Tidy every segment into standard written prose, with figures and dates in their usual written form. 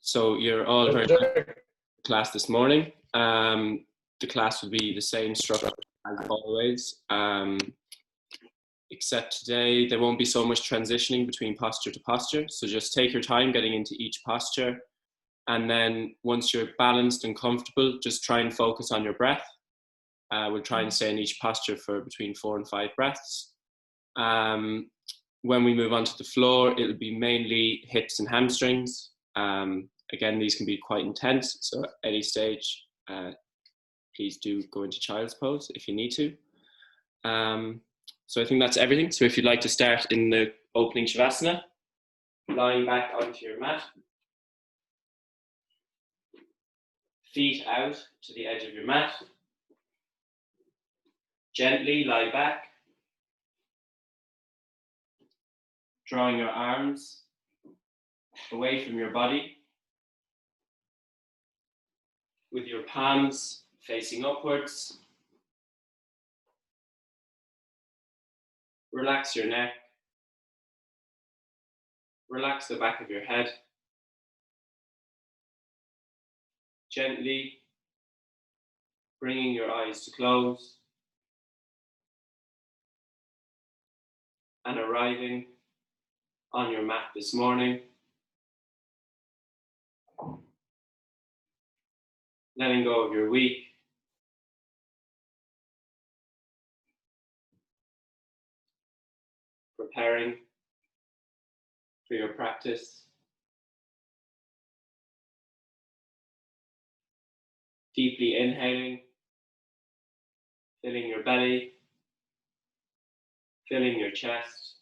So you're all very class this morning. The class will be the same structure as always, except today there won't be so much transitioning between posture to posture. So just take your time getting into each posture. And then once you're balanced and comfortable, just try and focus on your breath. We'll try and stay in each posture for between 4 and 5 breaths. When we move onto the floor, it'll be mainly hips and hamstrings. Again, these can be quite intense, so at any stage, please do go into child's pose if you need to. So I think that's everything. So if you'd like to start in the opening Shavasana, lying back onto your mat, feet out to the edge of your mat, gently lie back, drawing your arms away from your body, with your palms facing upwards. Relax your neck. Relax the back of your head. Gently bringing your eyes to close and arriving on your mat this morning. Letting go of your week. Preparing for your practice. Deeply inhaling, filling your belly, filling your chest.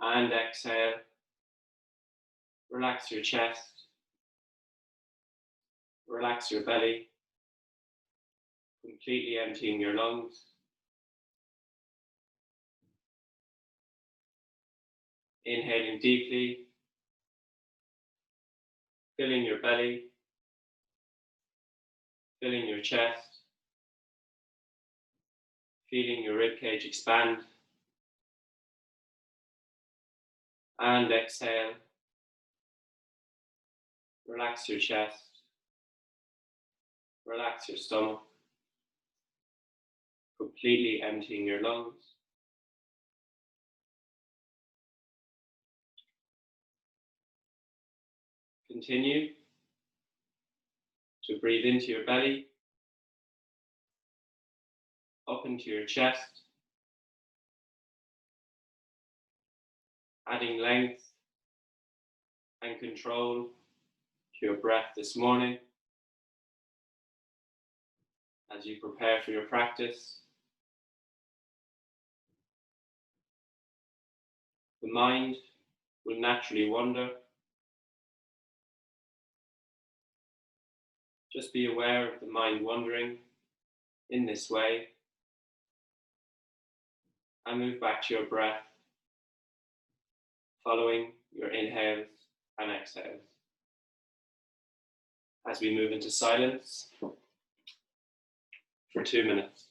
And exhale. Relax your chest. Relax your belly. Completely emptying your lungs. Inhaling deeply, filling your belly, filling your chest, feeling your ribcage expand. And exhale. Relax your chest. Relax your stomach. Completely emptying your lungs. Continue to breathe into your belly, up into your chest, adding length and control to your breath this morning as you prepare for your practice. The mind will naturally wander. Just be aware of the mind wandering in this way and move back to your breath, following your inhales and exhales. As we move into silence for 2 minutes.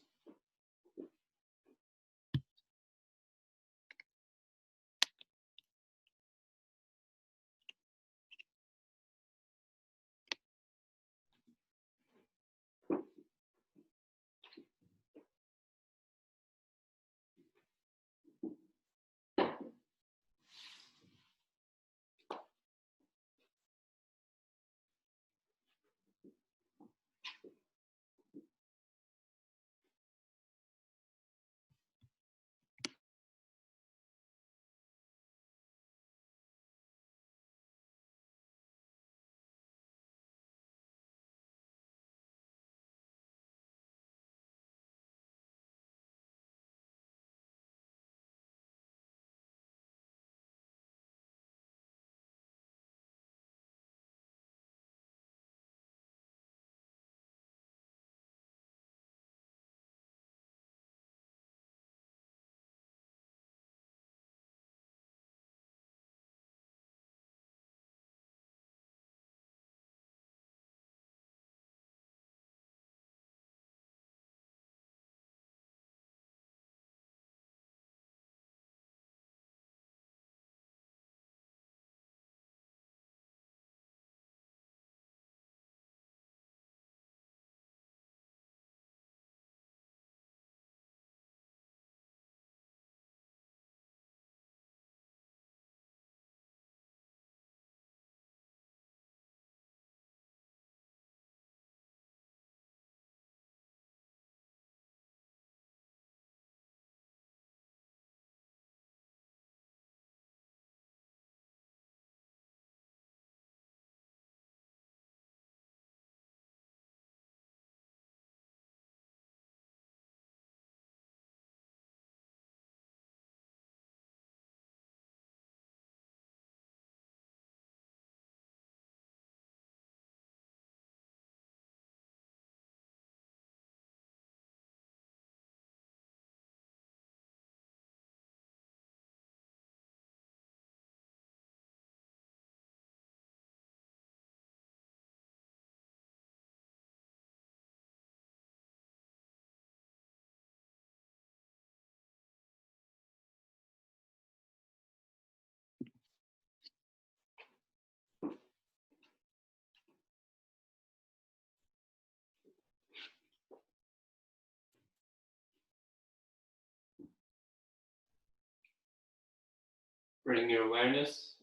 Bring your awareness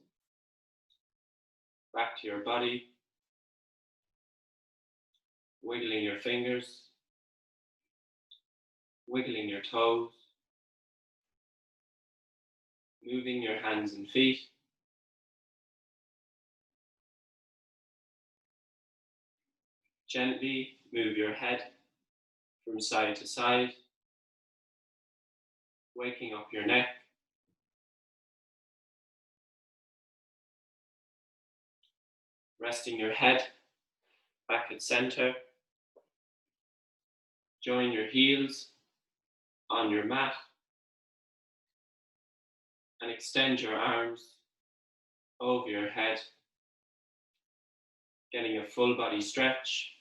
back to your body, wiggling your fingers, wiggling your toes, moving your hands and feet. Gently move your head from side to side, waking up your neck. Resting your head back at center. Join your heels on your mat and extend your arms over your head, getting a full body stretch.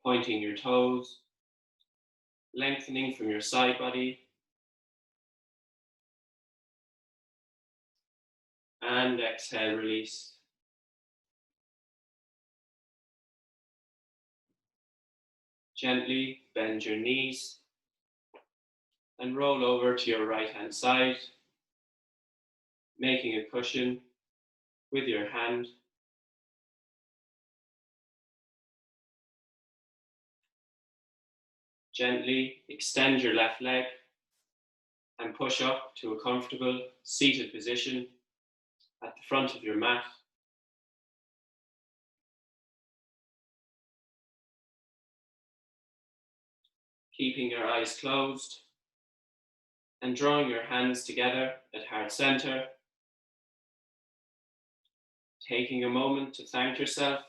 Pointing your toes, lengthening from your side body. And exhale, release. Gently bend your knees and roll over to your right hand side, making a cushion with your hand. Gently extend your left leg and push up to a comfortable seated position at the front of your mat. Keeping your eyes closed and drawing your hands together at heart center. Taking a moment to thank yourself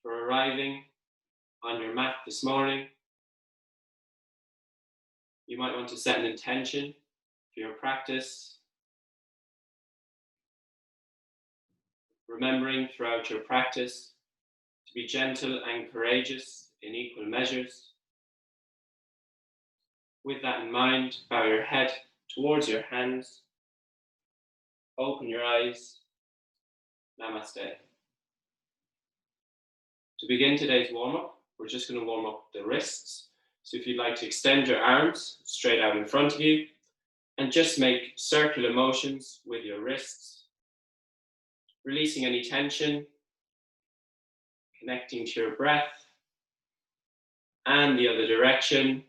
for arriving on your mat this morning. You might want to set an intention for your practice, remembering throughout your practice to be gentle and courageous in equal measures. With that in mind, bow your head towards your hands, open your eyes. Namaste. To begin today's warm-up, we're just going to warm up the wrists. So if you'd like to extend your arms straight out in front of you and just make circular motions with your wrists, releasing any tension, connecting to your breath and the other direction,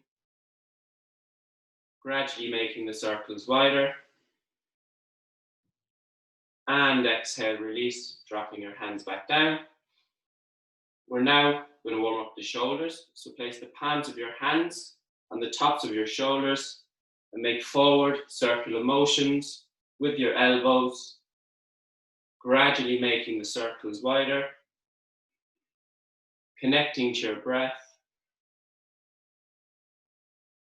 gradually making the circles wider. And exhale, release, dropping your hands back down. We're now going to warm up the shoulders. So place the palms of your hands on the tops of your shoulders and make forward circular motions with your elbows, gradually making the circles wider, connecting to your breath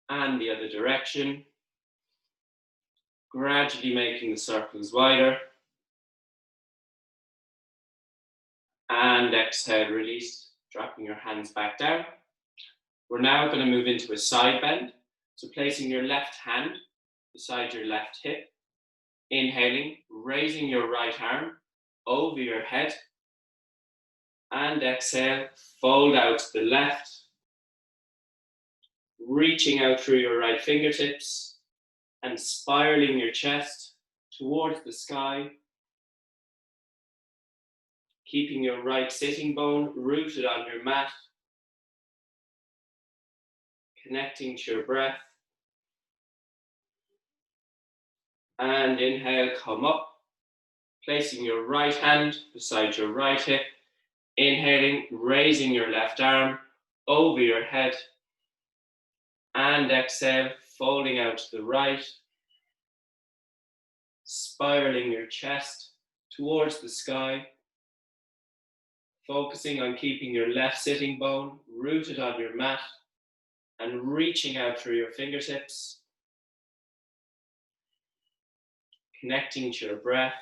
and the other direction, gradually making the circles wider. And exhale, release, dropping your hands back down. We're now going to move into a side bend. So placing your left hand beside your left hip, inhaling, raising your right arm over your head, and exhale, fold out to the left, reaching out through your right fingertips and spiraling your chest towards the sky, keeping your right sitting bone rooted on your mat, connecting to your breath. And inhale, come up, placing your right hand beside your right hip, inhaling, raising your left arm over your head, and exhale, folding out to the right, spiraling your chest towards the sky, focusing on keeping your left sitting bone rooted on your mat and reaching out through your fingertips, connecting to your breath.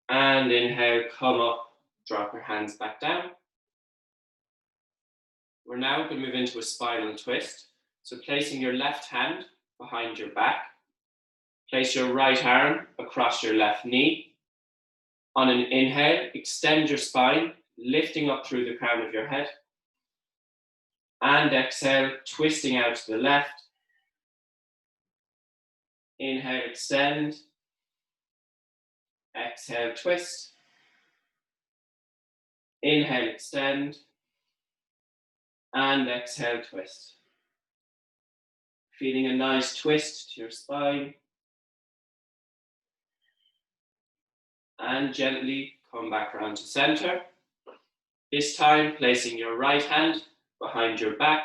And inhale, come up, drop your hands back down. We're now going to move into a spinal twist. So placing your left hand behind your back, place your right arm across your left knee. On an inhale, extend your spine, lifting up through the crown of your head. And exhale, twisting out to the left. Inhale, extend. Exhale, twist. Inhale, extend. And exhale, twist. Feeling a nice twist to your spine. And gently come back around to center. This time, placing your right hand behind your back,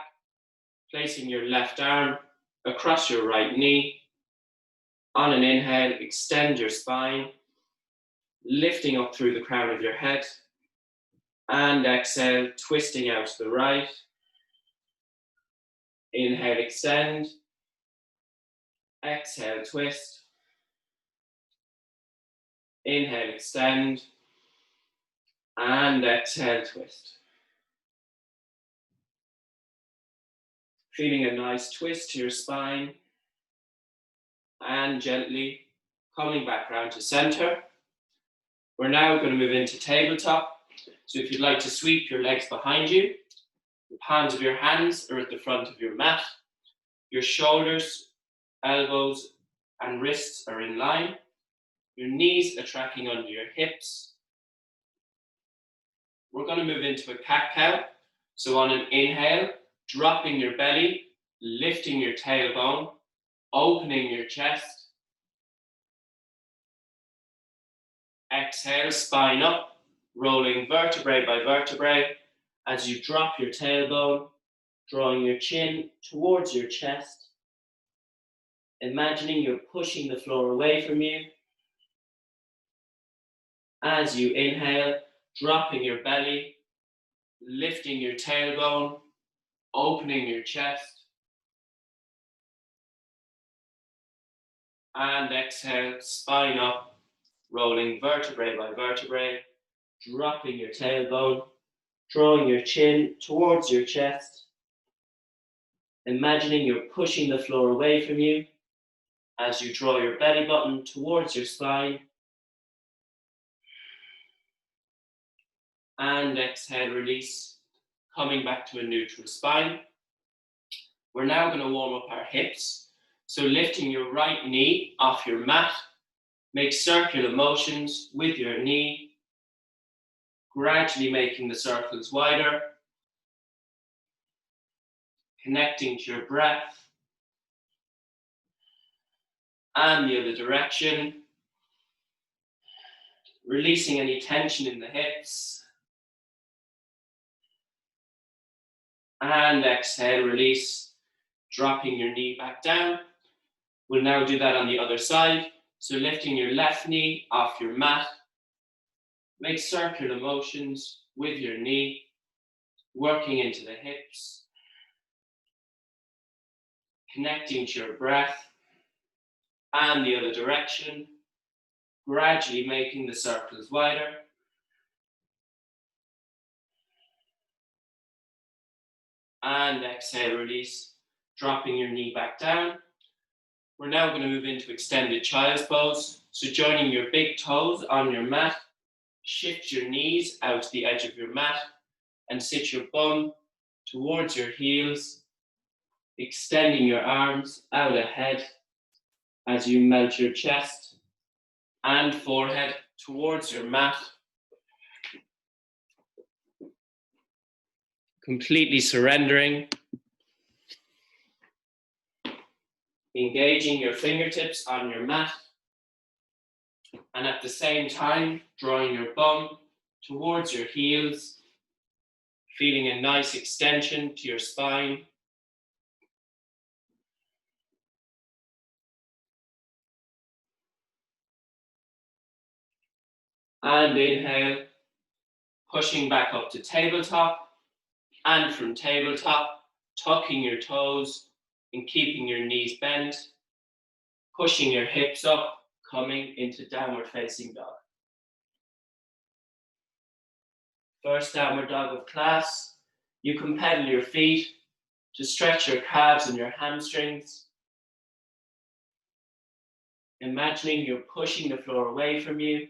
placing your left arm across your right knee. On an inhale, extend your spine, lifting up through the crown of your head. And exhale, twisting out to the right. Inhale, extend. Exhale, twist. Inhale, extend. And exhale, twist. Feeling a nice twist to your spine. And gently coming back around to center. We're now going to move into tabletop. So if you'd like to sweep your legs behind you, the palms of your hands are at the front of your mat. Your shoulders, elbows, and wrists are in line. Your knees are tracking under your hips. We're going to move into a cat-cow. So on an inhale, dropping your belly, lifting your tailbone, opening your chest. Exhale, spine up, rolling vertebrae by vertebrae as you drop your tailbone, drawing your chin towards your chest. Imagining you're pushing the floor away from you. As you inhale, dropping your belly, lifting your tailbone, opening your chest. And exhale, spine up, rolling vertebrae by vertebrae, dropping your tailbone, drawing your chin towards your chest. Imagining you're pushing the floor away from you as you draw your belly button towards your spine. And exhale, release, coming back to a neutral spine. We're now going to warm up our hips. So lifting your right knee off your mat, make circular motions with your knee, gradually making the circles wider, connecting to your breath, and the other direction, releasing any tension in the hips, and exhale, release, dropping your knee back down. We'll now do that on the other side. So lifting your left knee off your mat, make circular motions with your knee, working into the hips, connecting to your breath, and the other direction, gradually making the circles wider. And exhale, release, dropping your knee back down. We're now going to move into extended child's pose. So joining your big toes on your mat, shift your knees out to the edge of your mat and sit your bum towards your heels, extending your arms out ahead as you melt your chest and forehead towards your mat. Completely surrendering. Engaging your fingertips on your mat. And at the same time, drawing your bum towards your heels, feeling a nice extension to your spine. And inhale, pushing back up to tabletop. And from tabletop, tucking your toes and keeping your knees bent, pushing your hips up, coming into downward facing dog. First downward dog of class, you can pedal your feet to stretch your calves and your hamstrings. Imagining you're pushing the floor away from you,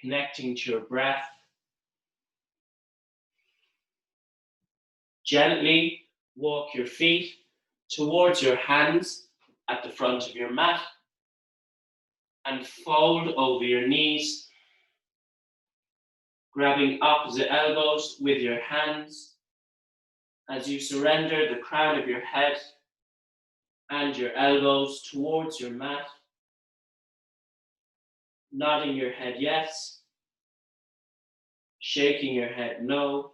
connecting to your breath, Gently walk your feet towards your hands at the front of your mat and fold over your knees, grabbing opposite elbows with your hands as you surrender the crown of your head and your elbows towards your mat, nodding your head yes, shaking your head no,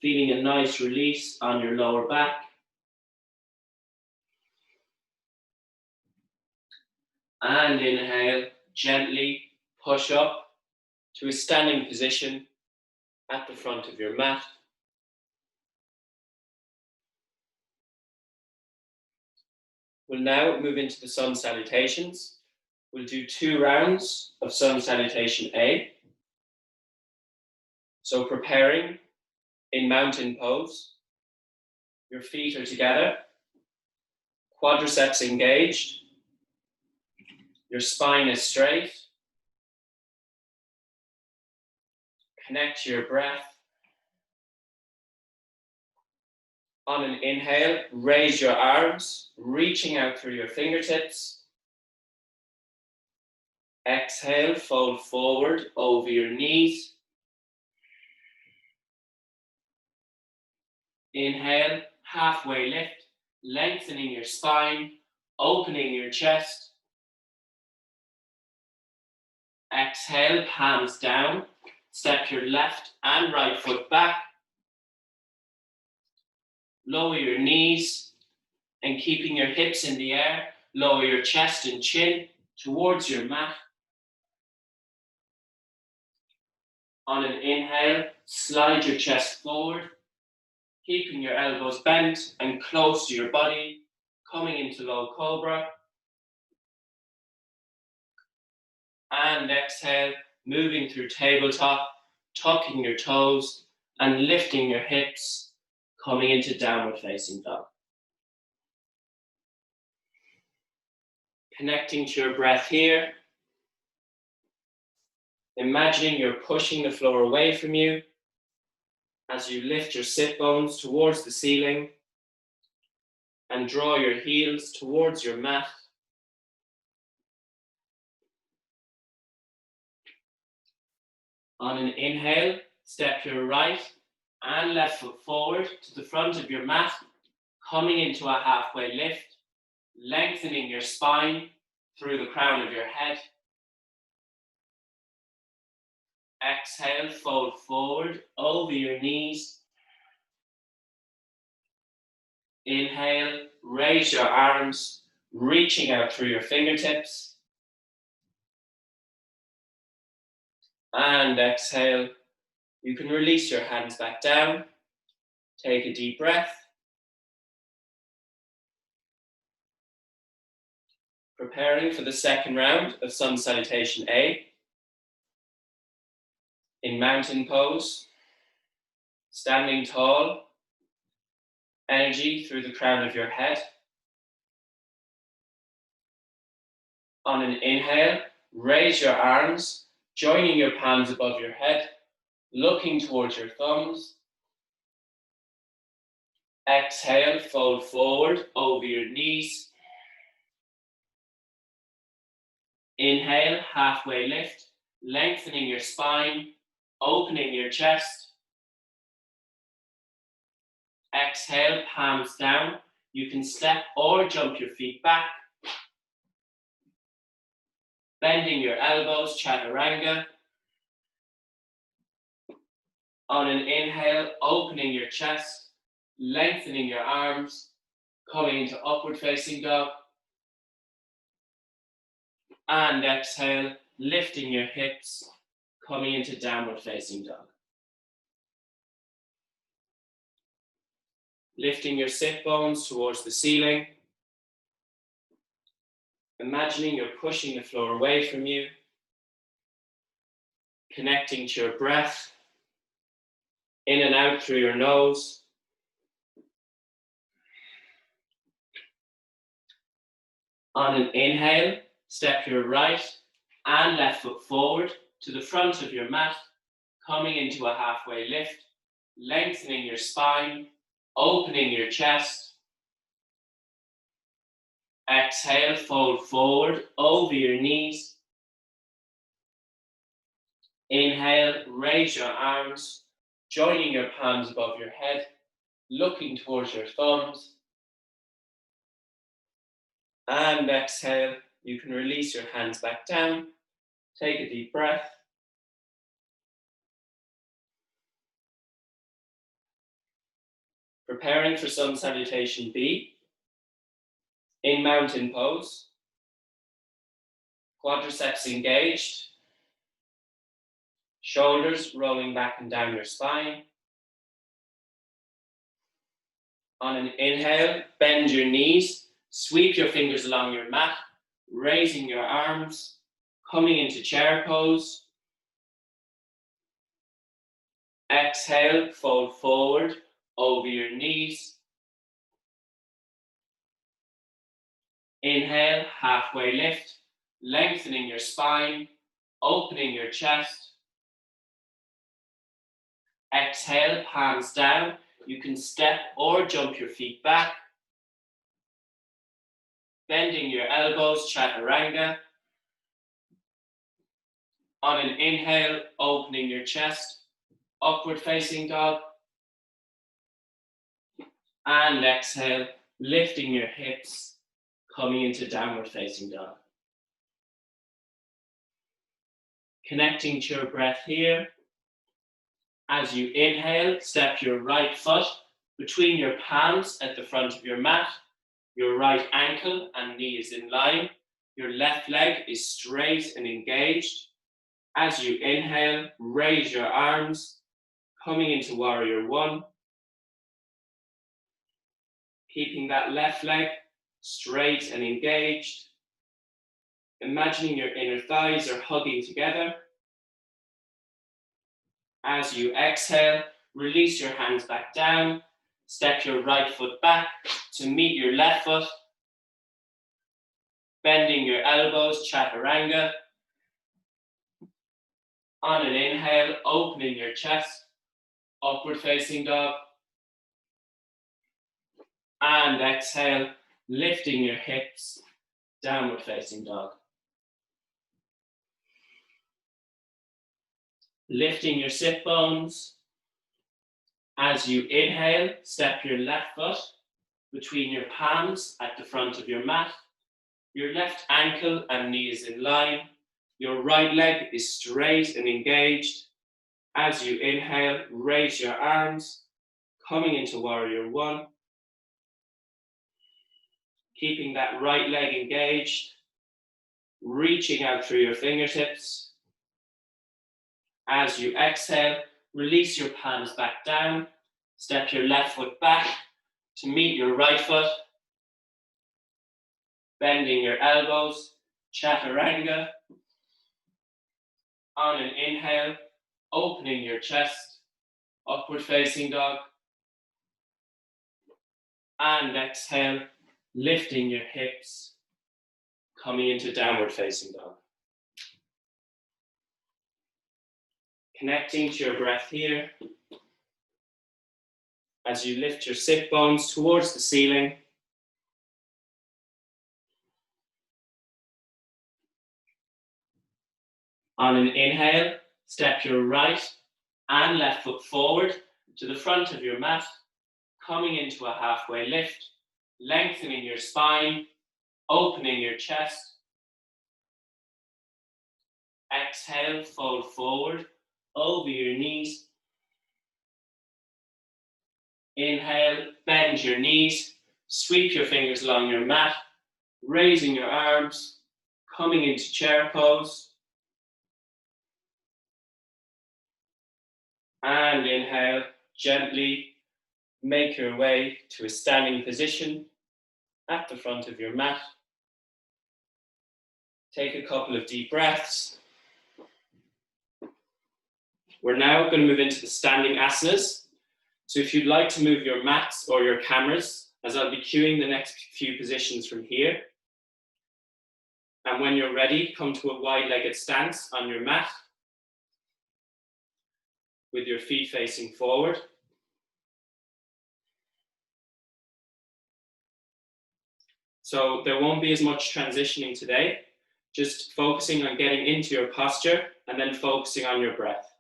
feeling a nice release on your lower back. And inhale, gently push up to a standing position at the front of your mat. We'll now move into the sun salutations. We'll do 2 rounds of sun salutation A. So preparing in mountain pose. Your feet are together, quadriceps engaged, your spine is straight. Connect to your breath. On an inhale, raise your arms, reaching out through your fingertips. Exhale, fold forward over your knees. Inhale, halfway lift, lengthening your spine, opening your chest. Exhale, palms down. Step your left and right foot back. Lower your knees and keeping your hips in the air, lower your chest and chin towards your mat. On an inhale, slide your chest forward, keeping your elbows bent and close to your body, coming into low cobra. And exhale, moving through tabletop, tucking your toes and lifting your hips, coming into downward facing dog. Connecting to your breath here. Imagining you're pushing the floor away from you as you lift your sit bones towards the ceiling and draw your heels towards your mat. On an inhale, step your right and left foot forward to the front of your mat, coming into a halfway lift, lengthening your spine through the crown of your head. Exhale, fold forward over your knees. Inhale, raise your arms, reaching out through your fingertips. And exhale, you can release your hands back down. Take a deep breath. Preparing for the second round of sun salutation A. In mountain pose, standing tall, energy through the crown of your head. On an inhale, raise your arms, joining your palms above your head, looking towards your thumbs. Exhale, fold forward over your knees. Inhale, halfway lift, lengthening your spine, opening your chest. Exhale, palms down. You can step or jump your feet back. Bending your elbows, chaturanga. On an inhale, opening your chest, lengthening your arms, coming into upward facing dog. And exhale, lifting your hips, coming into downward facing dog. Lifting your sit bones towards the ceiling. Imagining you're pushing the floor away from you. Connecting to your breath. In and out through your nose. On an inhale, step your right and left foot forward to the front of your mat, coming into a halfway lift, lengthening your spine, opening your chest. Exhale, fold forward over your knees. Inhale, raise your arms, joining your palms above your head, looking towards your thumbs. And exhale, you can release your hands back down. Take a deep breath. Preparing for Sun Salutation B. In mountain pose. Quadriceps engaged. Shoulders rolling back and down your spine. On an inhale, bend your knees, sweep your fingers along your mat, raising your arms, coming into chair pose. Exhale, fold forward over your knees. Inhale, halfway lift, lengthening your spine, opening your chest. Exhale, palms down. You can step or jump your feet back. Bending your elbows, chaturanga. On an inhale, opening your chest, upward facing dog. And exhale, lifting your hips, coming into downward facing dog. Connecting to your breath here. As you inhale, step your right foot between your palms at the front of your mat. Your right ankle and knee is in line. Your left leg is straight and engaged. As you inhale, raise your arms, coming into warrior one. Keeping that left leg straight and engaged. Imagining your inner thighs are hugging together. As you exhale, release your hands back down. Step your right foot back to meet your left foot. Bending your elbows, chaturanga. On an inhale, opening your chest, upward facing dog. And exhale, lifting your hips, downward facing dog. Lifting your sit bones. As you inhale, step your left foot between your palms at the front of your mat. Your left ankle and knee is in line. Your right leg is straight and engaged. As you inhale, raise your arms, coming into warrior one. Keeping that right leg engaged, reaching out through your fingertips. As you exhale, release your palms back down. Step your left foot back to meet your right foot. Bending your elbows, chaturanga. On an inhale, opening your chest, upward facing dog. And exhale, lifting your hips, coming into downward facing dog. Connecting to your breath here. As you lift your sit bones towards the ceiling. On an inhale, step your right and left foot forward to the front of your mat, coming into a halfway lift, lengthening your spine, opening your chest. Exhale, fold forward over your knees. Inhale, bend your knees, sweep your fingers along your mat, raising your arms, coming into chair pose. And inhale, gently make your way to a standing position at the front of your mat. Take a couple of deep breaths. We're now going to move into the standing asanas. So if you'd like to move your mats or your cameras, as I'll be cueing the next few positions from here. And when you're ready, come to a wide-legged stance on your mat with your feet facing forward. So there won't be as much transitioning today, just focusing on getting into your posture and then focusing on your breath.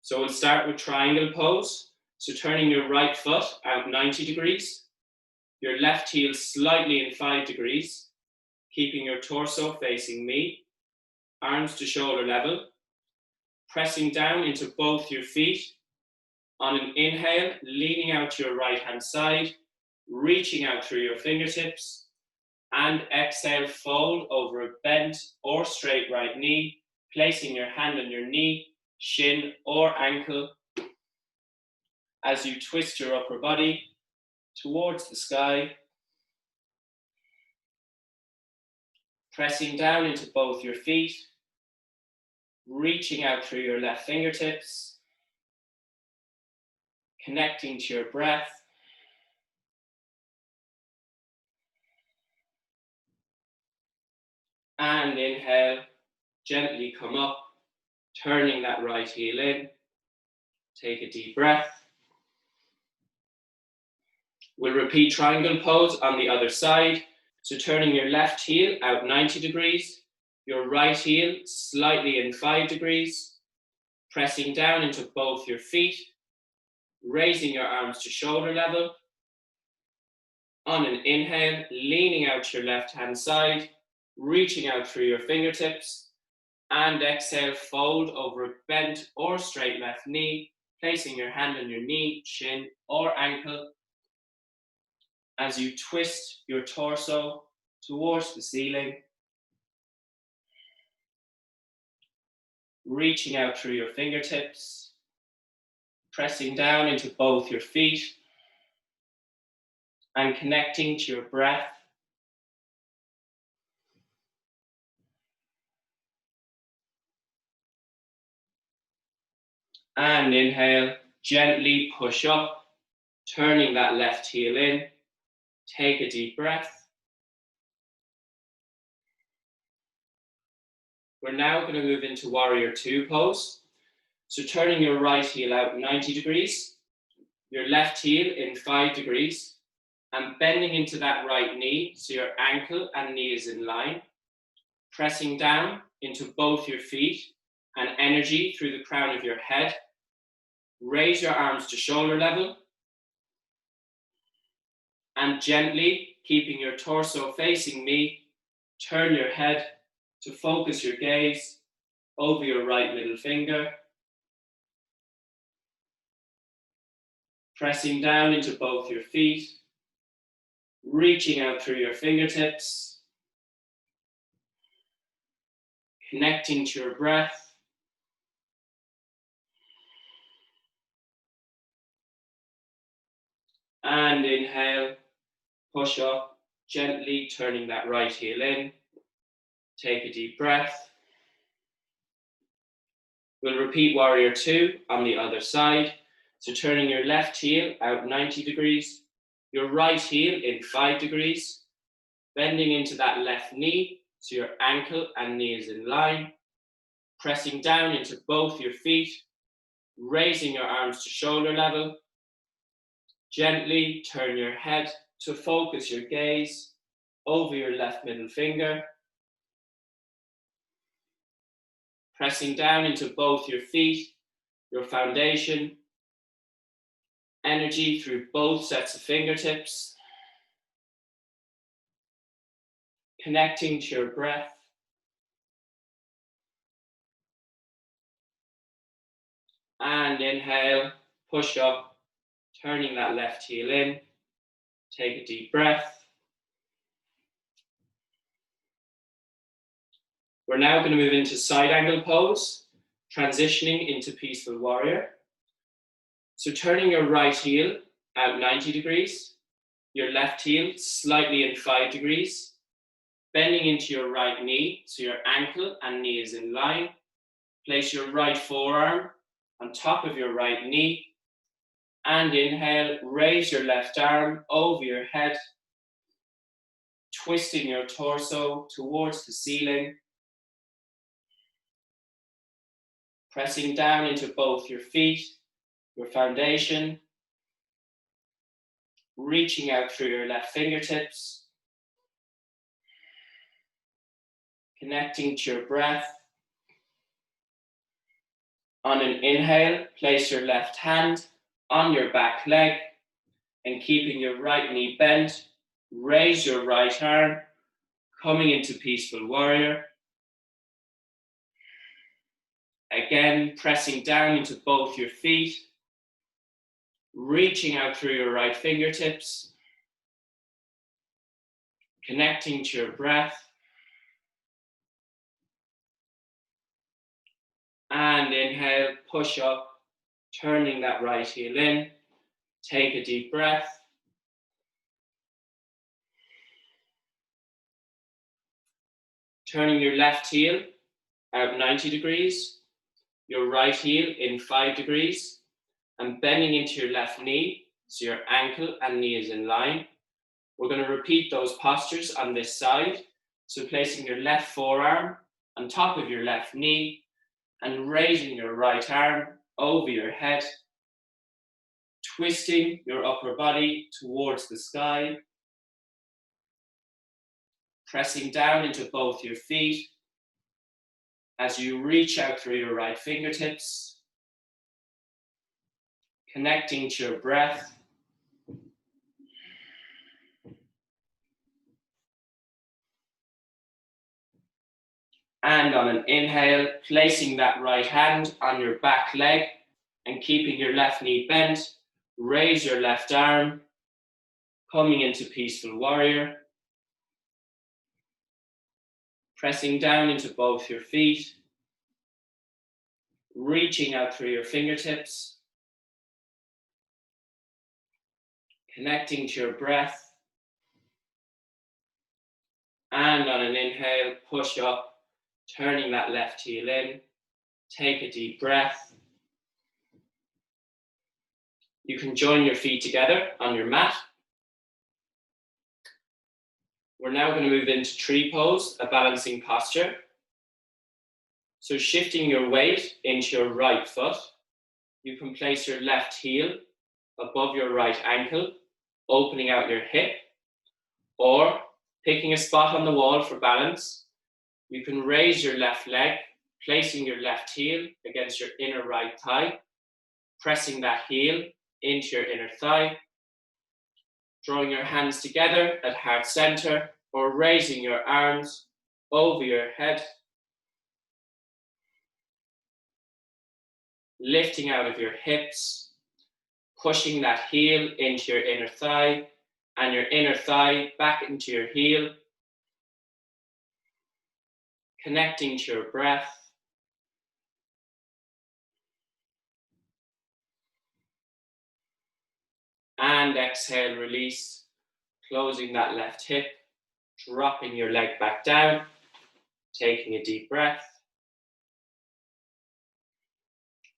So we'll start with triangle pose. So turning your right foot out 90 degrees, your left heel slightly in 5 degrees, keeping your torso facing me, arms to shoulder level, pressing down into both your feet. On an inhale, leaning out to your right hand side, reaching out through your fingertips, and exhale, fold over a bent or straight right knee, placing your hand on your knee, shin or ankle as you twist your upper body towards the sky, pressing down into both your feet, reaching out through your left fingertips, connecting to your breath, and inhale, gently come up, turning that right heel in. Take a deep breath. We'll repeat triangle pose on the other side. So turning your left heel out 90 degrees, your right heel slightly in 5 degrees, pressing down into both your feet, raising your arms to shoulder level. On an inhale, leaning out to your left hand side, reaching out through your fingertips, and exhale, fold over a bent or straight left knee, placing your hand on your knee, shin, or ankle as you twist your torso towards the ceiling, reaching out through your fingertips, pressing down into both your feet, and connecting to your breath. And inhale, gently push up, turning that left heel in. Take a deep breath. We're now going to move into Warrior Two pose. So turning your right heel out 90 degrees, your left heel in 5 degrees, and bending into that right knee so your ankle and knee is in line, pressing down into both your feet and energy through the crown of your head. Raise your arms to shoulder level, and gently, keeping your torso facing me, turn your head to focus your gaze over your right middle finger, pressing down into both your feet, reaching out through your fingertips, connecting to your breath, and inhale, push up, gently turning that right heel in. Take a deep breath. We'll repeat Warrior Two on the other side. So turning your left heel out 90 degrees, your right heel in 5 degrees, bending into that left knee so your ankle and knee is in line, pressing down into both your feet, raising your arms to shoulder level. Gently turn your head to focus your gaze over your left middle finger, pressing down into both your feet, your foundation, energy through both sets of fingertips, connecting to your breath, and inhale, push up, turning that left heel in. Take a deep breath. We're now going to move into side angle pose, transitioning into peaceful warrior. So turning your right heel out 90 degrees, your left heel slightly in 5 degrees, bending into your right knee so your ankle and knee is in line. Place your right forearm on top of your right knee, and inhale, raise your left arm over your head, twisting your torso towards the ceiling, pressing down into both your feet, your foundation, reaching out through your left fingertips, connecting to your breath. On an inhale, place your left hand on your back leg and keeping your right knee bent, raise your right arm, coming into peaceful warrior. Again, pressing down into both your feet, reaching out through your right fingertips, connecting to your breath. And inhale, push up, turning that right heel in. Take a deep breath. Turning your left heel out 90 degrees, your right heel in 5 degrees, and bending into your left knee so your ankle and knee is in line. We're going to repeat those postures on this side. So placing your left forearm on top of your left knee and raising your right arm over your head, twisting your upper body towards the sky, pressing down into both your feet as you reach out through your right fingertips, connecting to your breath. And on an inhale, placing that right hand on your back leg and keeping your left knee bent, raise your left arm, coming into peaceful warrior. Pressing down into both your feet, reaching out through your fingertips, connecting to your breath. And on an inhale, push up, turning that left heel in. Take a deep breath. You can join your feet together on your mat. We're now going to move into tree pose, a balancing posture. So shifting your weight into your right foot, you can place your left heel above your right ankle, opening out your hip, or picking a spot on the wall for balance. You can raise your left leg, placing your left heel against your inner right thigh, pressing that heel into your inner thigh, drawing your hands together at heart center, or raising your arms over your head, lifting out of your hips, pushing that heel into your inner thigh, and your inner thigh back into your heel, connecting to your breath. And exhale, release, closing that left hip, dropping your leg back down, taking a deep breath.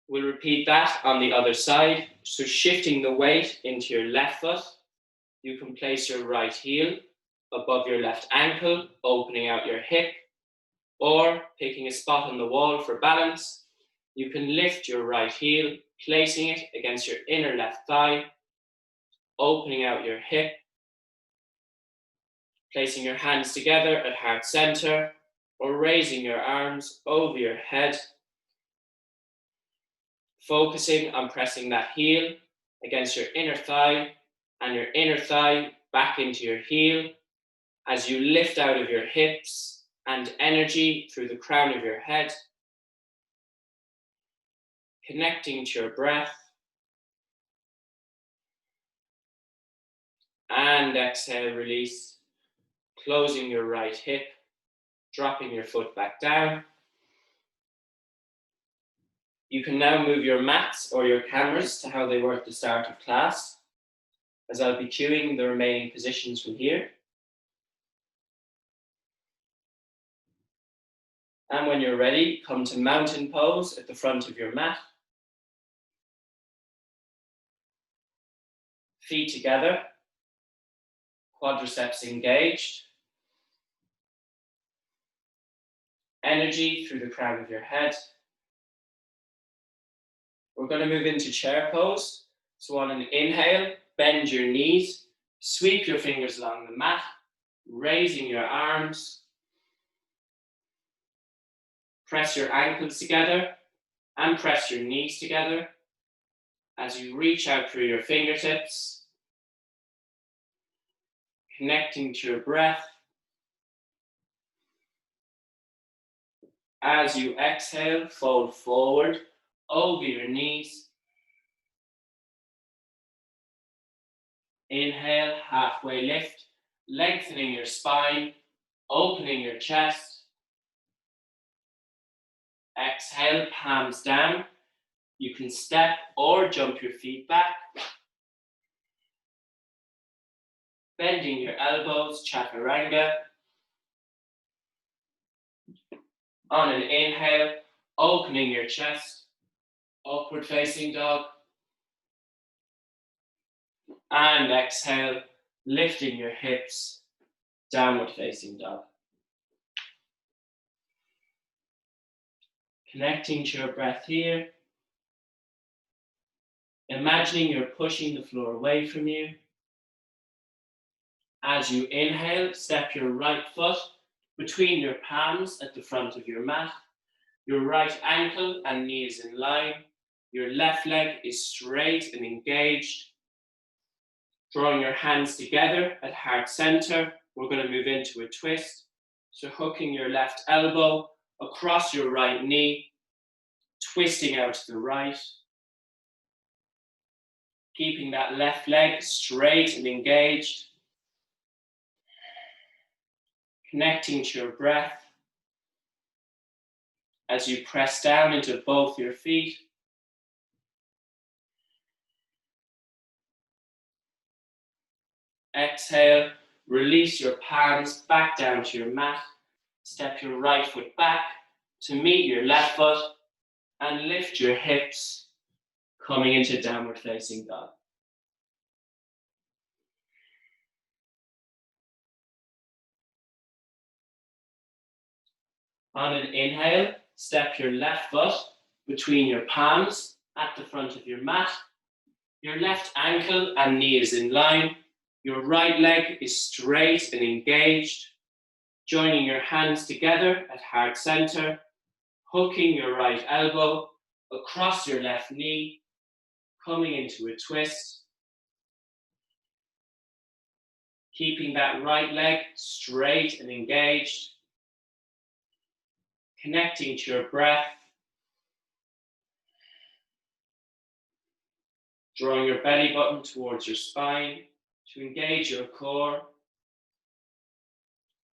We'll repeat that on the other side. So shifting the weight into your left foot, you can place your right heel above your left ankle, opening out your hip, or picking a spot on the wall for balance. You can lift your right heel, placing it against your inner left thigh, opening out your hip, placing your hands together at heart center, or raising your arms over your head, focusing on pressing that heel against your inner thigh and your inner thigh back into your heel as you lift out of your hips and energy through the crown of your head, connecting to your breath. And exhale, release, closing your right hip, dropping your foot back down. You can now move your mats or your cameras to how they were at the start of class, as I'll be cueing the remaining positions from here. And when you're ready, come to mountain pose at the front of your mat. Feet together, quadriceps engaged. Energy through the crown of your head. We're going to move into chair pose. So on an inhale, bend your knees, sweep your fingers along the mat, raising your arms. Press your ankles together and press your knees together as you reach out through your fingertips, connecting to your breath. As you exhale, fold forward over your knees. Inhale, halfway lift, lengthening your spine, opening your chest. Exhale, palms down. You can step or jump your feet back. Bending your elbows, chaturanga. On an inhale, opening your chest, upward facing dog. And exhale, lifting your hips, downward facing dog. Connecting to your breath here. Imagining you're pushing the floor away from you. As you inhale, step your right foot between your palms at the front of your mat. Your right ankle and knee is in line. Your left leg is straight and engaged. Drawing your hands together at heart center, we're going to move into a twist. So hooking your left elbow across your right knee, twisting out to the right. Keeping that left leg straight and engaged. Connecting to your breath as you press down into both your feet. Exhale, release your palms back down to your mat. Step your right foot back to meet your left foot and lift your hips, coming into downward facing dog. On an inhale, step your left foot between your palms at the front of your mat. Your left ankle and knee is in line. Your right leg is straight and engaged. Joining your hands together at heart center, hooking your right elbow across your left knee, coming into a twist. Keeping that right leg straight and engaged. Connecting to your breath. Drawing your belly button towards your spine to engage your core.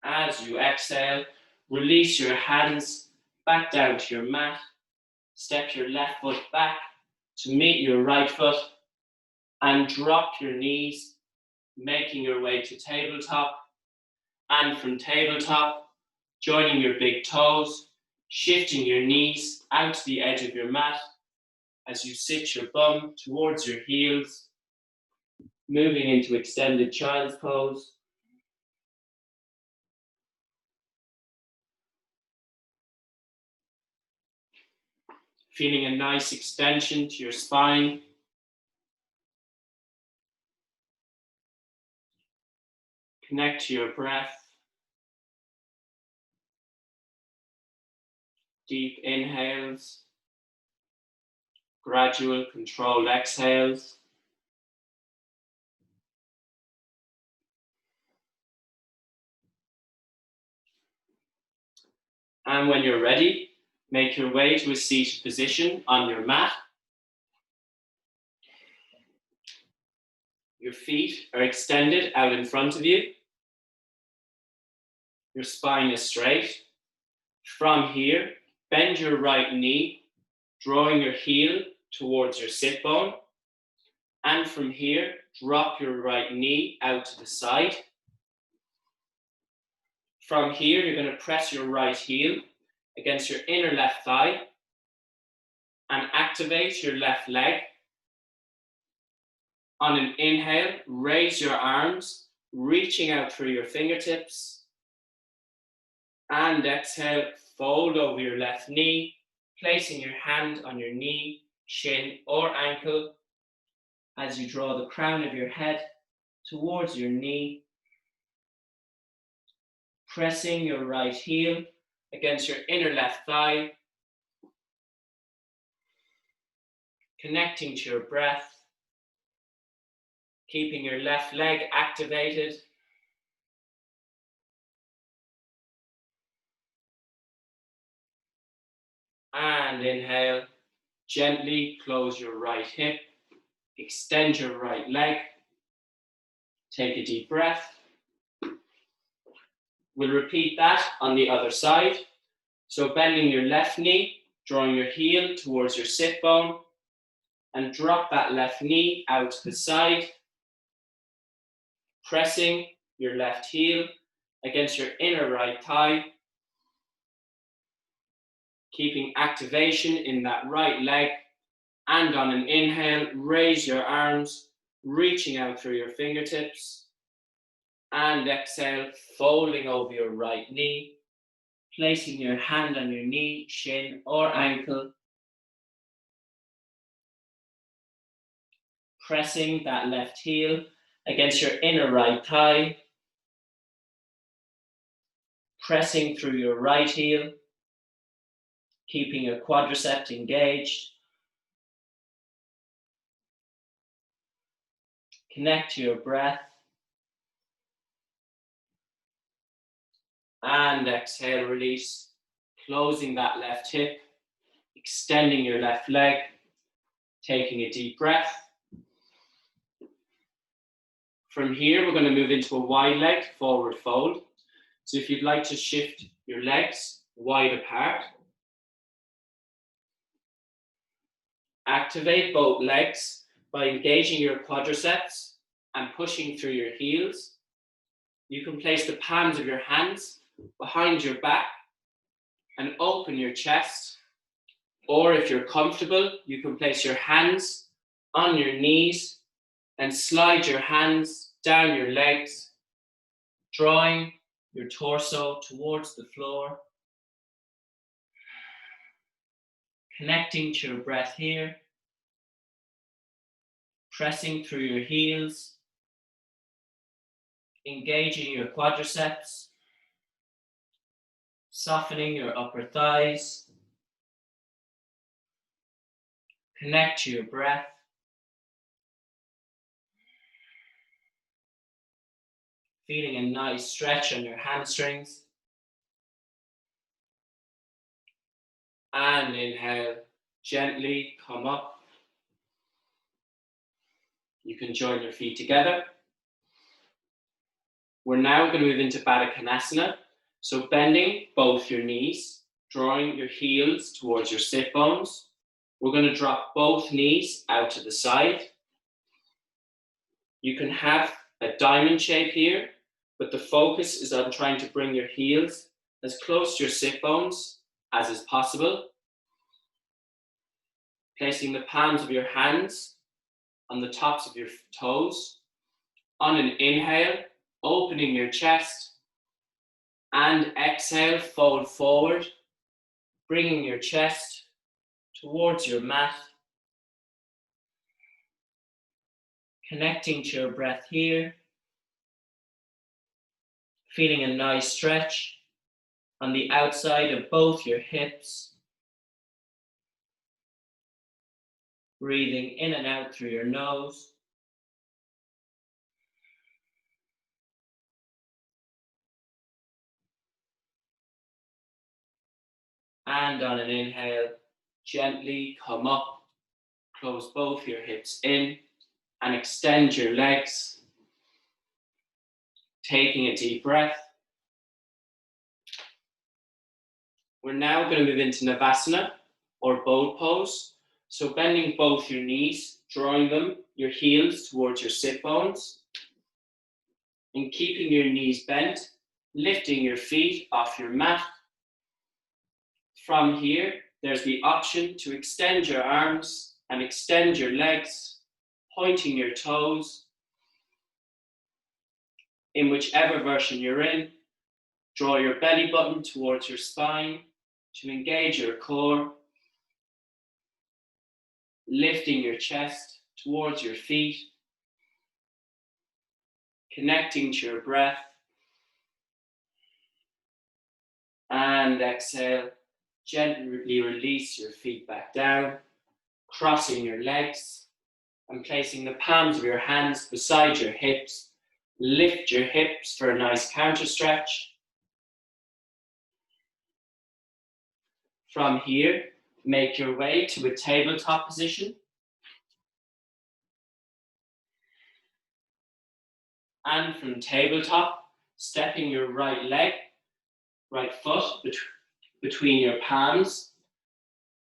As you exhale, release your hands back down to your mat. Step your left foot back to meet your right foot and drop your knees, making your way to tabletop. And from tabletop, joining your big toes, shifting your knees out to the edge of your mat as you sit your bum towards your heels, moving into extended child's pose. Feeling a nice extension to your spine. Connect to your breath. Deep inhales. Gradual, controlled exhales. And when you're ready, make your way to a seated position on your mat. Your feet are extended out in front of you. Your spine is straight. From here, bend your right knee, drawing your heel towards your sit bone. And from here, drop your right knee out to the side. From here, you're going to press your right heel against your inner left thigh and activate your left leg. On an inhale, raise your arms, reaching out through your fingertips. And exhale, fold over your left knee, placing your hand on your knee, shin, or ankle as you draw the crown of your head towards your knee. Pressing your right heel against your inner left thigh, connecting to your breath, keeping your left leg activated. And inhale, gently close your right hip, extend your right leg, take a deep breath. We'll repeat that on the other side. So bending your left knee, drawing your heel towards your sit bone, and drop that left knee out to the side, pressing your left heel against your inner right thigh, keeping activation in that right leg. And on an inhale, raise your arms, reaching out through your fingertips. And exhale, folding over your right knee, placing your hand on your knee, shin, or ankle. Pressing that left heel against your inner right thigh. Pressing through your right heel, keeping your quadriceps engaged. Connect to your breath. And exhale, release, closing that left hip, extending your left leg, taking a deep breath. From here, we're going to move into a wide leg forward fold. So if you'd like to shift your legs wide apart, activate both legs by engaging your quadriceps and pushing through your heels. You can place the palms of your hands behind your back and open your chest. Or if you're comfortable, you can place your hands on your knees and slide your hands down your legs, drawing your torso towards the floor. Connecting to your breath here, pressing through your heels, engaging your quadriceps, softening your upper thighs. Connect to your breath. Feeling a nice stretch on your hamstrings. And inhale, gently come up. You can join your feet together. We're now going to move into Baddha Konasana. So bending both your knees, drawing your heels towards your sit bones. We're going to drop both knees out to the side. You can have a diamond shape here, but the focus is on trying to bring your heels as close to your sit bones as is possible. Placing the palms of your hands on the tops of your toes. On an inhale, opening your chest, and exhale, fold forward, bringing your chest towards your mat. Connecting to your breath here. Feeling a nice stretch on the outside of both your hips. Breathing in and out through your nose. And on an inhale, gently come up, close both your hips in, and extend your legs. Taking a deep breath. We're now going to move into Navasana, or boat pose. So bending both your knees, drawing your heels towards your sit bones, and keeping your knees bent, lifting your feet off your mat. From here, there's the option to extend your arms and extend your legs, pointing your toes. In whichever version you're in, draw your belly button towards your spine to engage your core, lifting your chest towards your feet, connecting to your breath, And exhale, gently release your feet back down, crossing your legs and placing the palms of your hands beside your hips. Lift your hips for a nice counter stretch. From here, make your way to a tabletop position. And from tabletop, stepping your right foot between your palms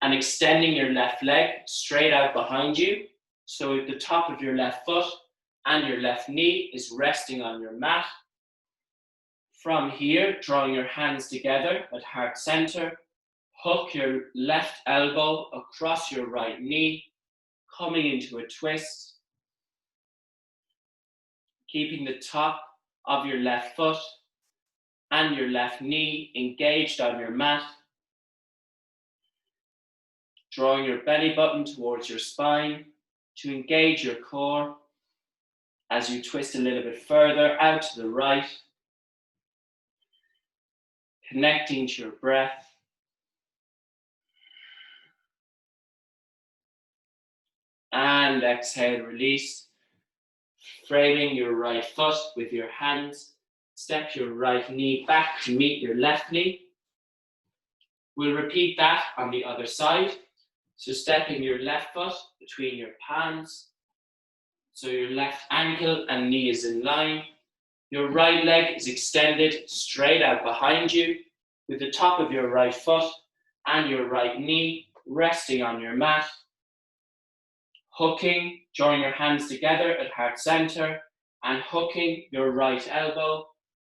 and extending your left leg straight out behind you. So the top of your left foot and your left knee is resting on your mat. From here, drawing your hands together at heart center, hook your left elbow across your right knee, coming into a twist, keeping the top of your left foot and your left knee engaged on your mat, drawing your belly button towards your spine to engage your core as you twist a little bit further out to the right, connecting to your breath. And exhale, release. Framing your right foot with your hands, step your right knee back to meet your left knee. We'll repeat that on the other side. So stepping your left foot between your palms, so your left ankle and knee is in line. Your right leg is extended straight out behind you, with the top of your right foot and your right knee resting on your mat. Hooking, drawing your hands together at heart center and hooking your right elbow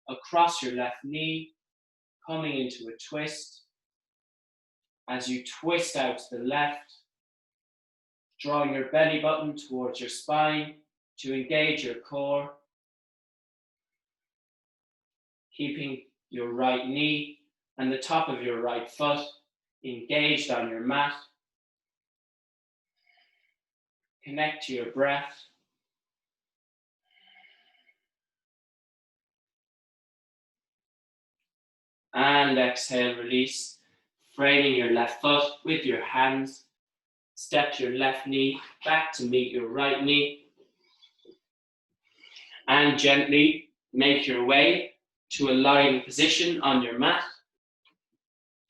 across your left knee, coming into a twist. As you twist out to the left, drawing your belly button towards your spine to engage your core, keeping your right knee and the top of your right foot engaged on your mat. Connect to your breath. And exhale, release. Framing your left foot with your hands. Step your left knee back to meet your right knee. And gently make your way to a lying position on your mat.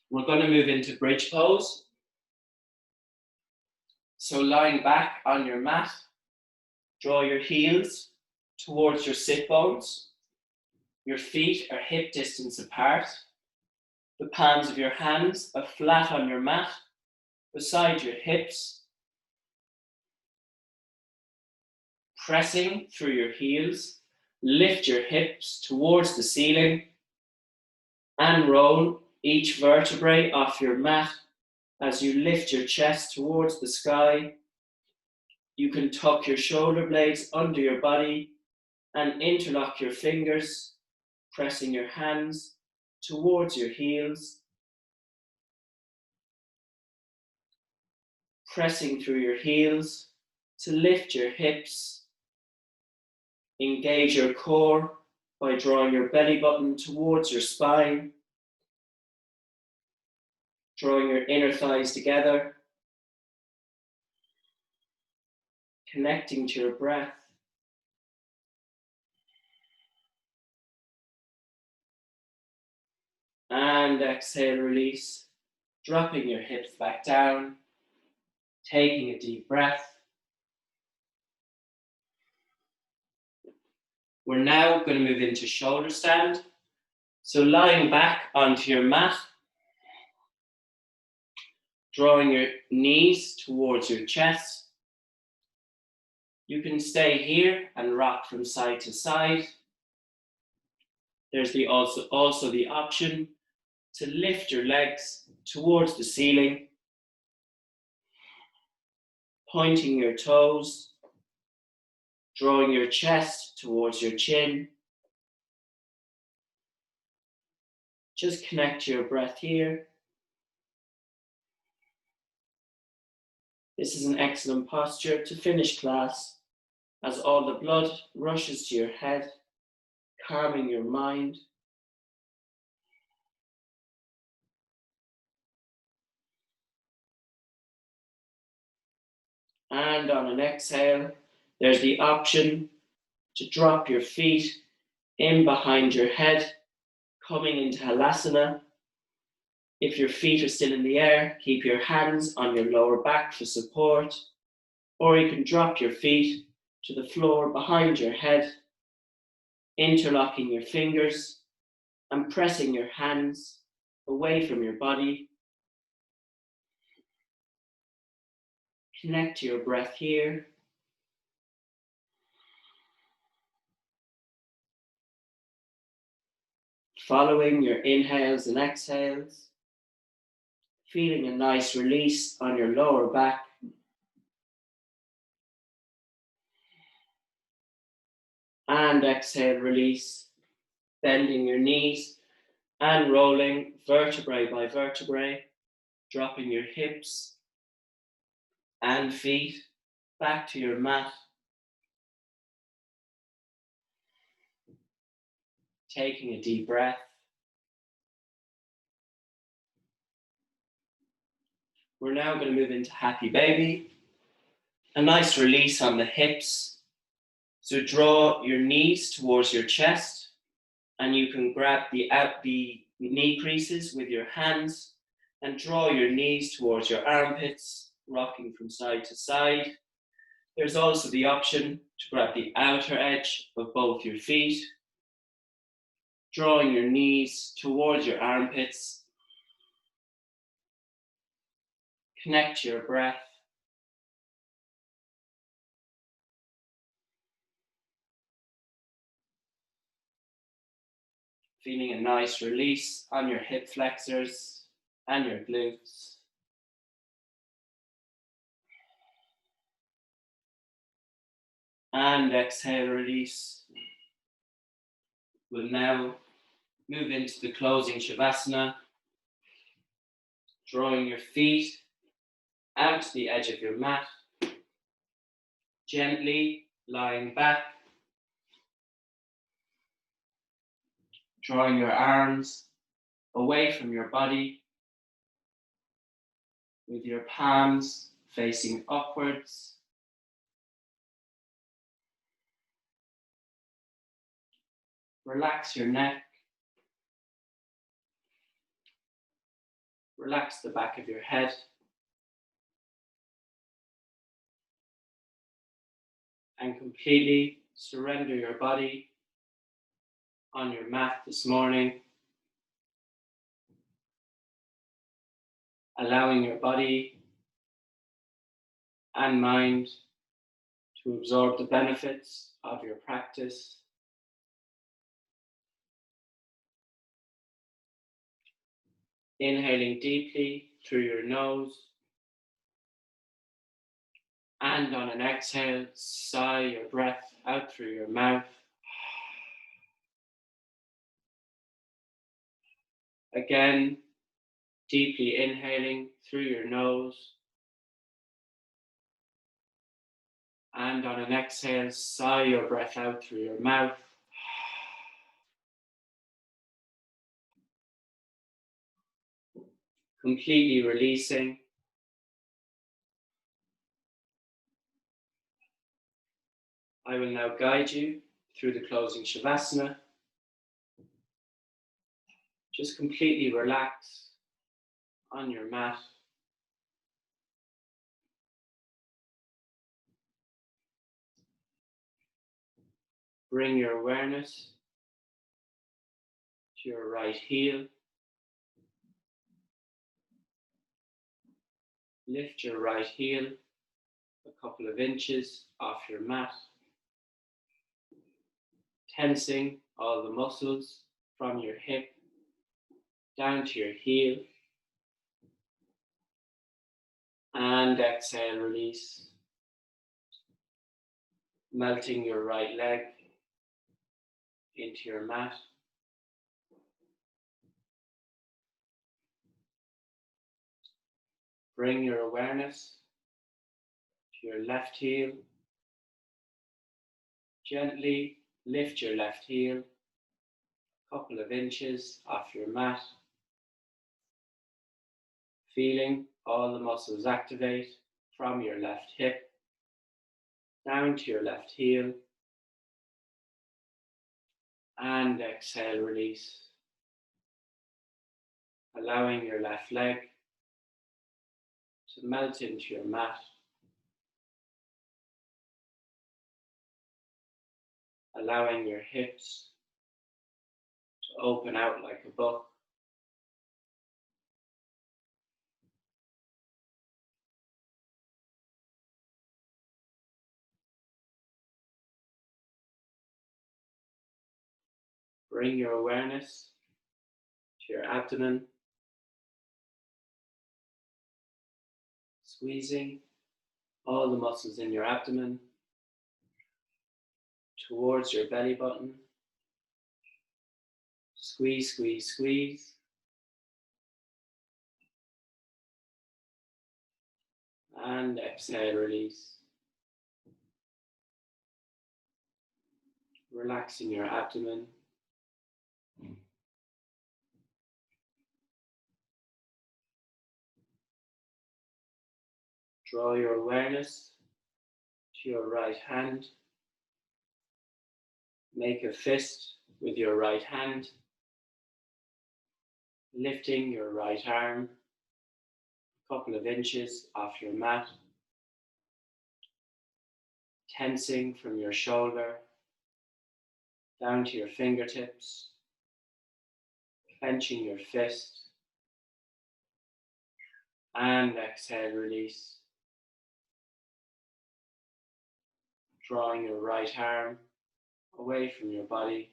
We're going to move into bridge pose. So lying back on your mat, draw your heels towards your sit bones. Your feet are hip distance apart. The palms of your hands are flat on your mat, beside your hips. Pressing through your heels, lift your hips towards the ceiling and roll each vertebrae off your mat as you lift your chest towards the sky. You can tuck your shoulder blades under your body and interlock your fingers, pressing your hands towards your heels. Pressing through your heels to lift your hips. Engage your core by drawing your belly button towards your spine. Drawing your inner thighs together. Connecting to your breath. And exhale, release. Dropping your hips back down. Taking a deep breath. We're now going to move into shoulder stand. So lying back onto your mat, drawing your knees towards your chest. You can stay here and rock from side to side. There's also the option to lift your legs towards the ceiling, pointing your toes, drawing your chest towards your chin. Just connect to your breath here. This is an excellent posture to finish class as all the blood rushes to your head, calming your mind. And on an exhale, there's the option to drop your feet in behind your head, coming into Halasana. If your feet are still in the air, keep your hands on your lower back for support, or you can drop your feet to the floor behind your head, interlocking your fingers and pressing your hands away from your body. Connect to your breath here. Following your inhales and exhales, feeling a nice release on your lower back. And exhale, release, bending your knees and rolling vertebrae by vertebrae, dropping your hips and feet back to your mat. Taking a deep breath. We're now going to move into Happy Baby. A nice release on the hips. So draw your knees towards your chest and you can grab the knee creases with your hands and draw your knees towards your armpits, rocking from side to side. There's also the option to grab the outer edge of both your feet, drawing your knees towards your armpits. Connect to your breath. Feeling a nice release on your hip flexors and your glutes. And exhale, release. We'll now move into the closing Shavasana, drawing your feet out to the edge of your mat, gently lying back, drawing your arms away from your body with your palms facing upwards. Relax your neck. Relax the back of your head. And completely surrender your body on your mat this morning. Allowing your body and mind to absorb the benefits of your practice. Inhaling deeply through your nose. And on an exhale, sigh your breath out through your mouth. Again, deeply inhaling through your nose. And on an exhale, sigh your breath out through your mouth. Completely releasing. I will now guide you through the closing Shavasana. Just completely relax on your mat. Bring your awareness to your right heel. Lift your right heel a couple of inches off your mat, tensing all the muscles from your hip down to your heel. And exhale, release. Melting your right leg into your mat. Bring your awareness to your left heel. Gently lift your left heel a couple of inches off your mat. Feeling all the muscles activate from your left hip down to your left heel, and exhale, release. Allowing your left leg to melt into your mat. Allowing your hips to open out like a book. Bring your awareness to your abdomen, squeezing all the muscles in your abdomen towards your belly button. Squeeze, squeeze, squeeze. And exhale, release. Relaxing your abdomen. Draw your awareness to your right hand. Make a fist with your right hand, lifting your right arm a couple of inches off your mat, tensing from your shoulder down to your fingertips, clenching your fist, and exhale, release. Drawing your right arm away from your body,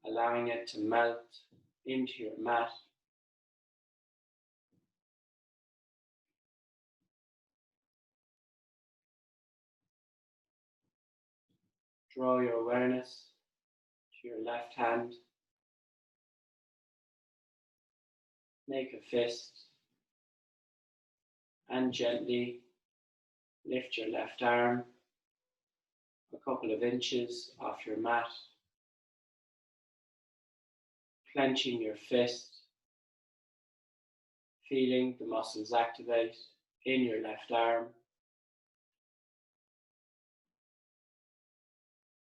allowing it to melt into your mat. Draw your awareness to your left hand. Make a fist and gently lift your left arm a couple of inches off your mat, clenching your fist, feeling the muscles activate in your left arm,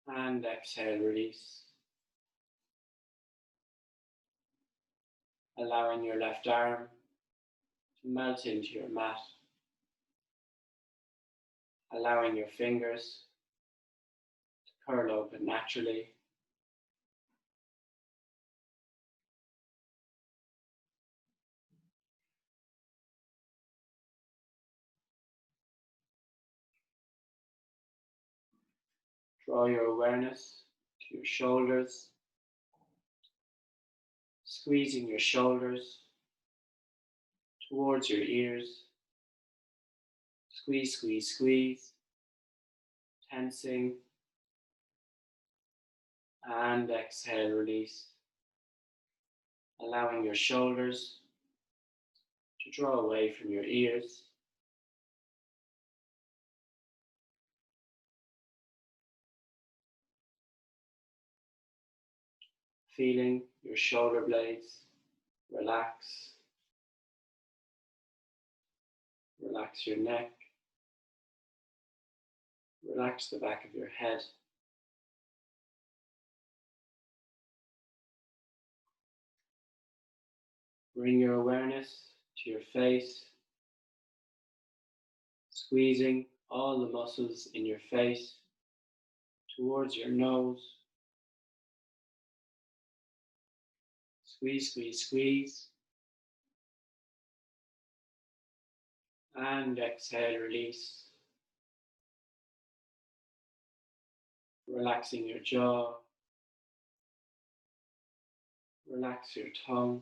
and exhale, release. Allowing your left arm to melt into your mat, allowing your fingers to curl open naturally. Draw your awareness to your shoulders, squeezing your shoulders towards your ears. Squeeze, squeeze, squeeze, tensing, and exhale, release. Allowing your shoulders to draw away from your ears. Feeling your shoulder blades relax. Relax your neck. Relax the back of your head. Bring your awareness to your face, squeezing all the muscles in your face towards your nose. Squeeze, squeeze, squeeze. And exhale, release. Relaxing your jaw. Relax your tongue.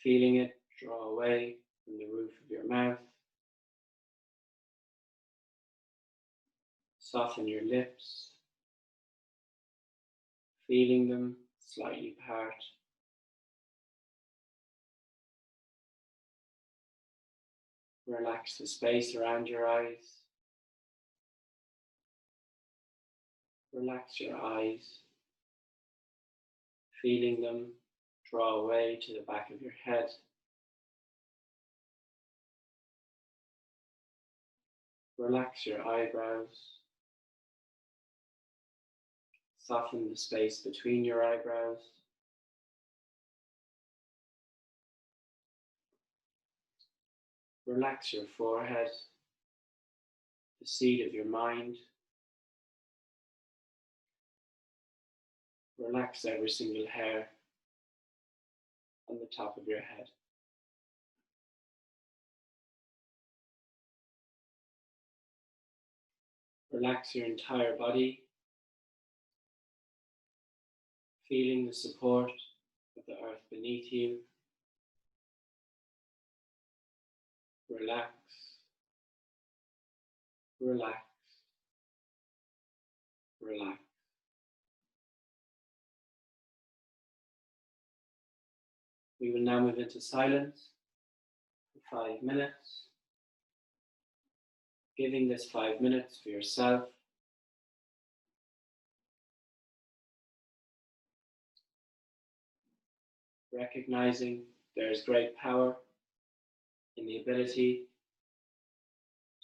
Feeling it draw away from the roof of your mouth. Soften your lips. Feeling them slightly part. Relax the space around your eyes. Relax your eyes, feeling them draw away to the back of your head. Relax your eyebrows. Soften the space between your eyebrows. Relax your forehead, the seat of your mind. Relax every single hair on the top of your head. Relax your entire body, feeling the support of the earth beneath you. Relax, relax, relax. We will now move into silence for 5 minutes, giving this 5 minutes for yourself. Recognizing there is great power in the ability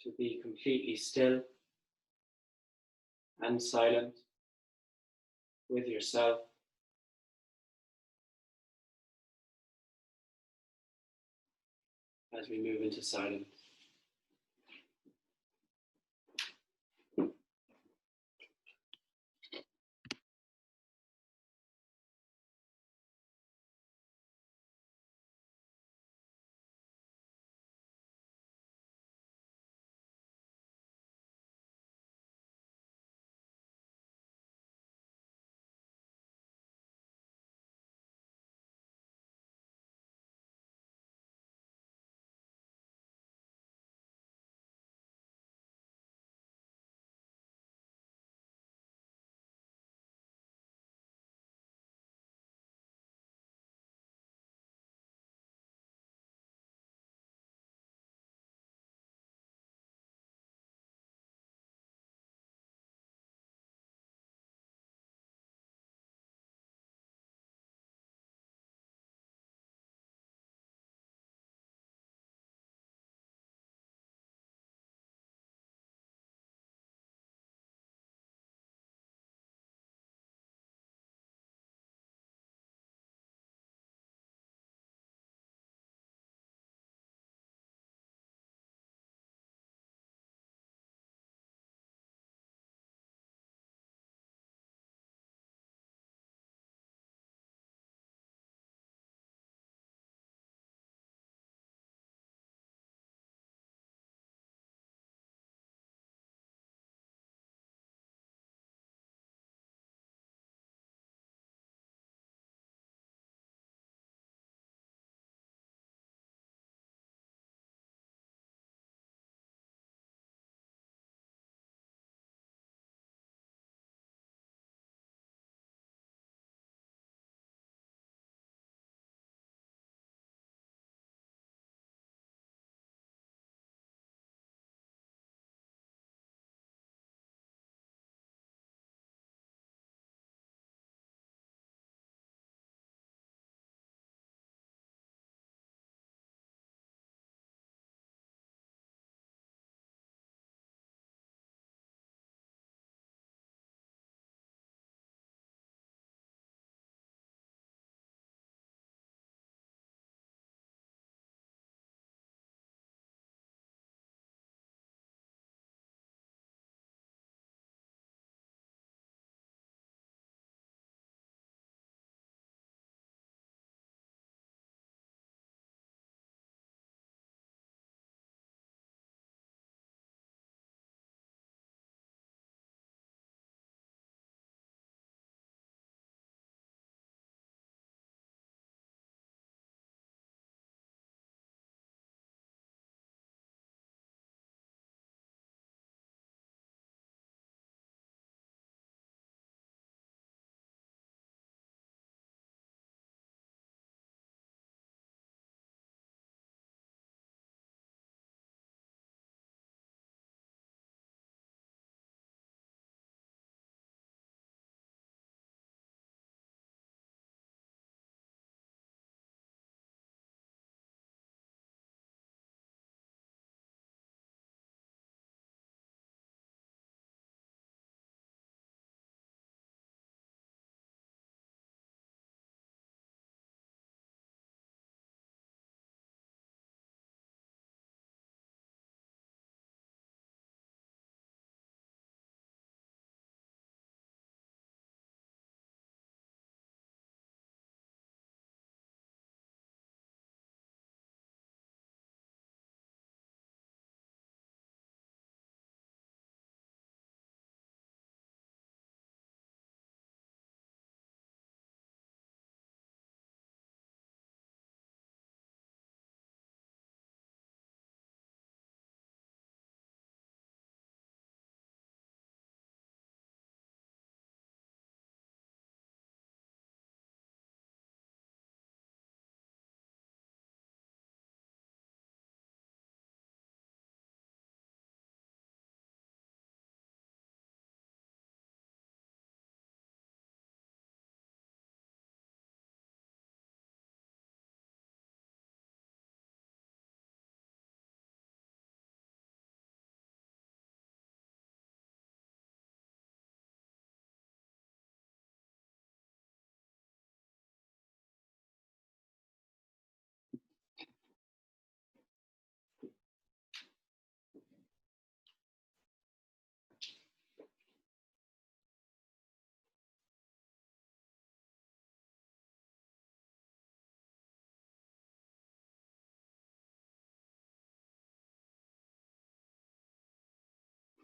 to be completely still and silent with yourself as we move into silence.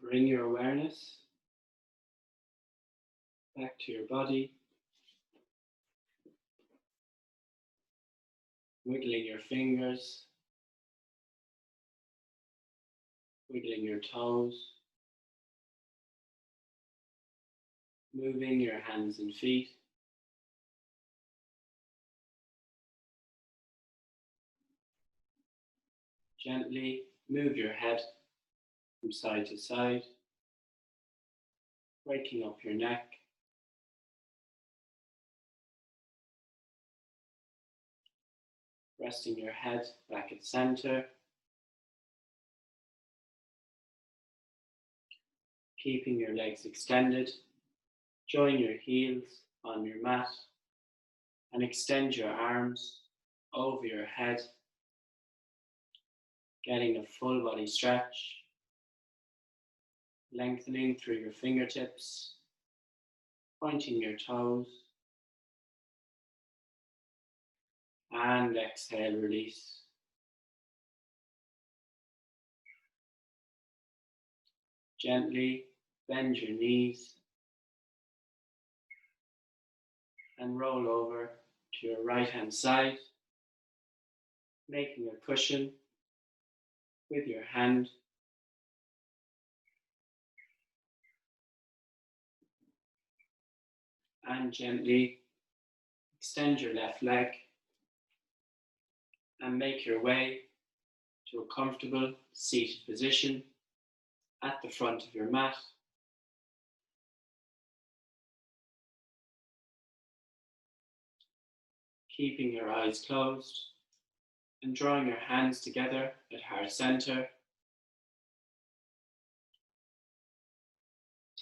Bring your awareness back to your body, wiggling your fingers, wiggling your toes, moving your hands and feet. Gently move your head from side to side, waking up your neck. Resting your head back at center. Keeping your legs extended. Join your heels on your mat and extend your arms over your head, getting a full body stretch, lengthening through your fingertips, pointing your toes, and exhale, release. Gently bend your knees and roll over to your right hand side, making a cushion with your hand. And gently extend your left leg and make your way to a comfortable seated position at the front of your mat. Keeping your eyes closed and drawing your hands together at heart center.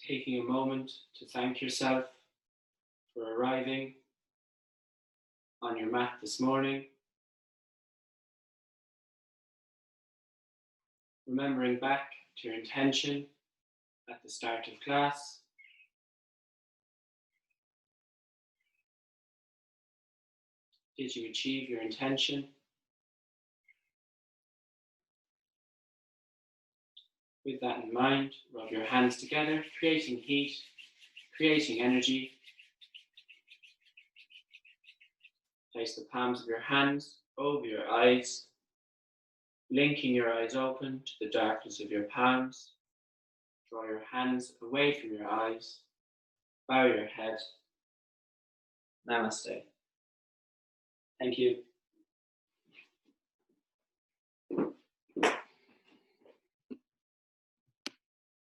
Taking a moment to thank yourself for arriving on your mat this morning. Remembering back to your intention at the start of class. Did you achieve your intention? With that in mind, rub your hands together, creating heat, creating energy. Place the palms of your hands over your eyes, linking your eyes open to the darkness of your palms. Draw your hands away from your eyes, bow your head. Namaste. Thank you.